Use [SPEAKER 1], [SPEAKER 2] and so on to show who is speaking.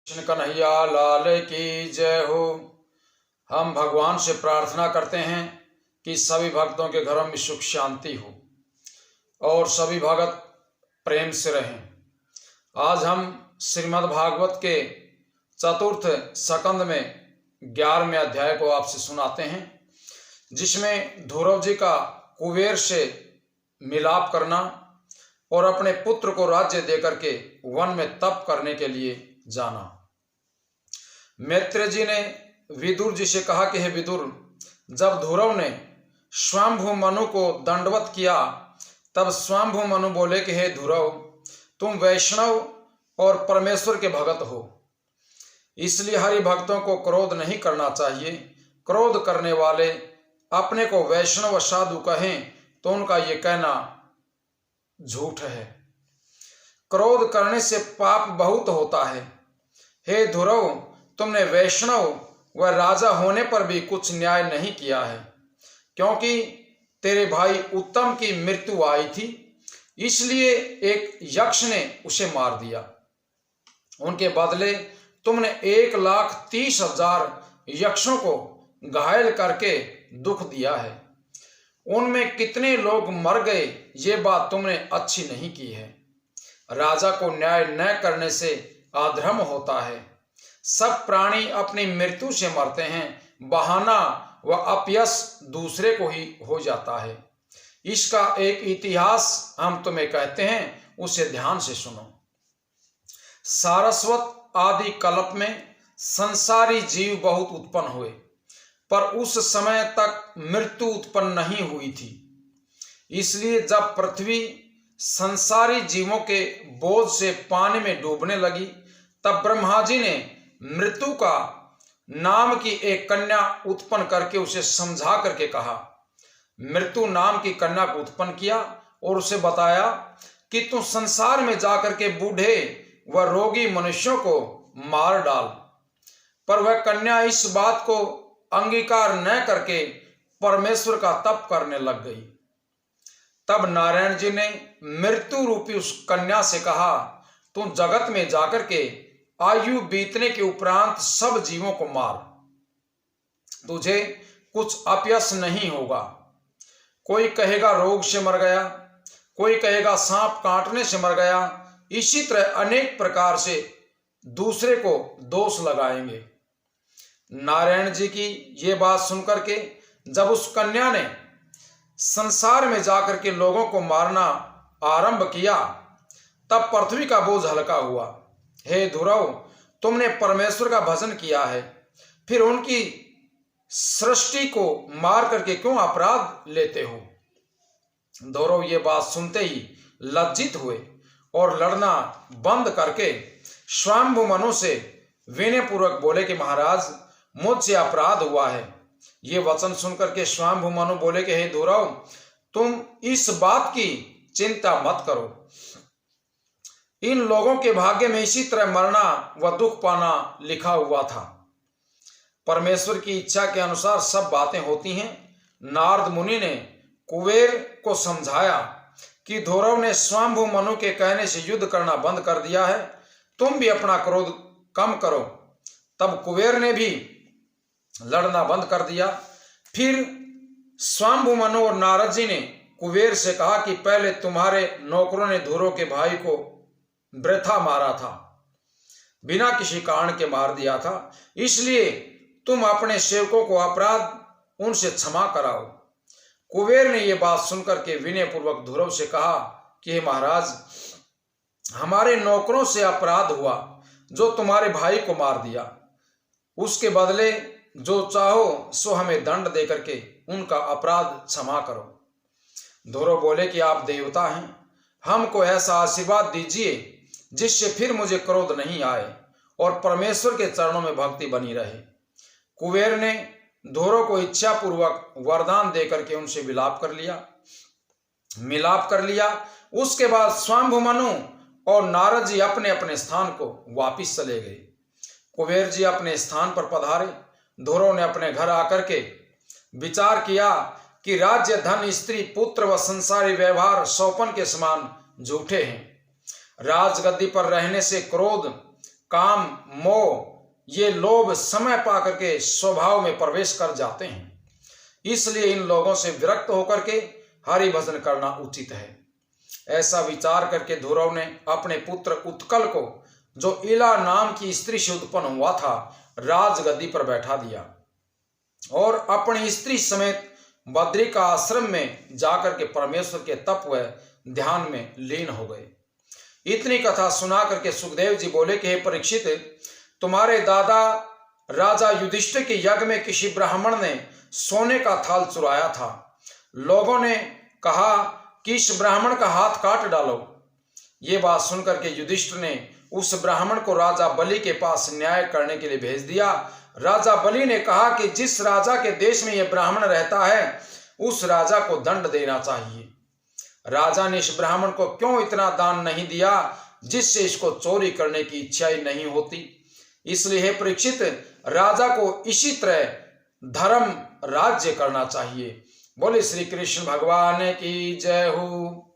[SPEAKER 1] कृष्ण कन्हैया लाल की जय हो। हम भगवान से प्रार्थना करते हैं कि सभी भक्तों के घरों में सुख शांति हो और सभी भगत प्रेम से रहें। आज हम श्रीमद् भागवत के चतुर्थ स्कंद में 11वें अध्याय को आपसे सुनाते हैं, जिसमें ध्रुव जी का कुबेर से मिलाप करना और अपने पुत्र को राज्य देकर के वन में तप करने के लिए जाना। मैत्रेय जी ने विदुर जी से कहा कि हे विदुर, जब ध्रुव ने स्वयंभू मनु को दंडवत किया तब स्वयंभू मनु बोले कि हे ध्रुव, तुम वैष्णव और परमेश्वर के भगत हो, इसलिए हरि भक्तों को क्रोध नहीं करना चाहिए। क्रोध करने वाले अपने को वैष्णव साधु कहें तो उनका ये कहना झूठ है। क्रोध करने से पाप बहुत होता है। हे ध्रुव, तुमने वैष्णव व राजा होने पर भी कुछ न्याय नहीं किया है, क्योंकि तेरे भाई उत्तम की मृत्यु आई थी, इसलिए एक यक्ष ने उसे मार दिया। उनके बदले तुमने 1,30,000 यक्षों को घायल करके दुख दिया है। उनमें कितने लोग मर गए, ये बात तुमने अच्छी नहीं की है। राजा को न्याय न करने से अधर्म होता है। सब प्राणी अपनी मृत्यु से मरते हैं, बहाना व अपयश दूसरे को ही हो जाता है। इसका एक इतिहास हम तुम्हें कहते हैं, उसे ध्यान से सुनो। सारस्वत आदि कल्प में संसारी जीव बहुत उत्पन्न हुए, पर उस समय तक मृत्यु उत्पन्न नहीं हुई थी। इसलिए जब पृथ्वी संसारी जीवों के बोझ से पानी में डूबने लगी, तब ब्रह्मा जी ने मृत्यु का नाम की एक कन्या उत्पन्न करके उसे समझा करके कहा। मृत्यु नाम की कन्या को उत्पन्न किया और उसे बताया कि तू संसार में जाकर के बूढ़े व रोगी मनुष्यों को मार डाल। पर वह कन्या इस बात को अंगीकार न करके परमेश्वर का तप करने लग गई। तब नारायण जी ने मृत्यु रूपी उस कन्या से कहा, तू जगत में जाकर के आयु बीतने के उपरांत सब जीवों को मार, तुझे कुछ अपयश नहीं होगा। कोई कहेगा रोग से मर गया, कोई कहेगा सांप काटने से मर गया, इसी तरह अनेक प्रकार से दूसरे को दोष लगाएंगे। नारायण जी की ये बात सुनकर के जब उस कन्या ने संसार में जाकर के लोगों को मारना आरंभ किया, तब पृथ्वी का बोझ हल्का हुआ। हे ध्रुव, तुमने परमेश्वर का भजन किया है, फिर उनकी सृष्टि को मार करके क्यों अपराध लेते हो? ध्रुव ये बात सुनते ही लज्जित हुए और लड़ना बंद करके स्वयंभू मनु से विनय पूर्वक बोले कि महाराज, मुझसे अपराध हुआ है। ये वचन सुनकर के स्वयंभू मनु बोले कि हे ध्रुव, तुम इस बात की चिंता मत करो। इन लोगों के भाग्य में इसी तरह मरना व दुख पाना लिखा हुआ था। परमेश्वर की इच्छा के अनुसार सब बातें होती हैं। नारद मुनि ने कुबेर को समझाया कि ध्रुव ने स्वयंभू मनु के कहने से युद्ध करना बंद कर दिया है, तुम भी अपना क्रोध कम करो। तब कुबेर ने भी लड़ना बंद कर दिया। फिर स्वयंभू मनु और नारद जी ने कुबेर से कहा कि पहले तुम्हारे नौकरों ने ध्रुव के भाई को वृथा मारा था, बिना किसी कारण के मार दिया था, इसलिए तुम अपने सेवकों को अपराध उनसे क्षमा कराओ। कुबेर ने यह बात सुनकर के विनय पूर्वक ध्रुव से कहा कि हे महाराज, हमारे नौकरों से अपराध हुआ जो तुम्हारे भाई को मार दिया, उसके बदले जो चाहो सो हमें दंड दे करके उनका अपराध क्षमा करो। ध्रुव बोले कि आप देवता हैं, हमको ऐसा आशीर्वाद दीजिए जिससे फिर मुझे क्रोध नहीं आए और परमेश्वर के चरणों में भक्ति बनी रहे। कुबेर ने ध्रुव को इच्छा पूर्वक वरदान देकर के उनसे मिलाप कर लिया। उसके बाद स्वयंभू मनु और नारद जी अपने अपने स्थान को वापिस चले गए। कुबेर जी अपने स्थान पर पधारे। ध्रुव ने अपने घर आकर के विचार किया कि राज्य, धन, स्त्री, पुत्र व संसारी व्यवहार सौपन के समान झूठे हैं। राजगद्दी पर रहने से क्रोध, काम, मोह, ये लोभ समय पा करके स्वभाव में प्रवेश कर जाते हैं। इसलिए इन लोगों से विरक्त होकर के हरि भजन करना उचित है। ऐसा विचार करके ध्रुव ने अपने पुत्र उत्कल को, जो इला नाम की स्त्री से उत्पन्न हुआ था, राजगद्दी पर बैठा दिया और अपनी स्त्री समेत बद्री का आश्रम में जाकर के परमेश्वर के तप व ध्यान में लीन हो गए। इतनी कथा सुना करके सुखदेव जी बोले कि हे परीक्षित, तुम्हारे दादा राजा युधिष्ठिर के यज्ञ में किसी ब्राह्मण ने सोने का थाल चुराया था। लोगों ने कहा कि इस ब्राह्मण का हाथ काट डालो। ये बात सुनकर के युधिष्ठिर ने उस ब्राह्मण को राजा बलि के पास न्याय करने के लिए भेज दिया। राजा बलि ने कहा कि जिस राजा के देश में यह ब्राह्मण रहता है, उस राजा को दंड देना चाहिए। राजा ने इस ब्राह्मण को क्यों इतना दान नहीं दिया, जिससे इसको चोरी करने की इच्छा ही नहीं होती। इसलिए हे परीक्षित, राजा को इसी तरह धर्म राज्य करना चाहिए। बोले श्री कृष्ण भगवान की जय हो।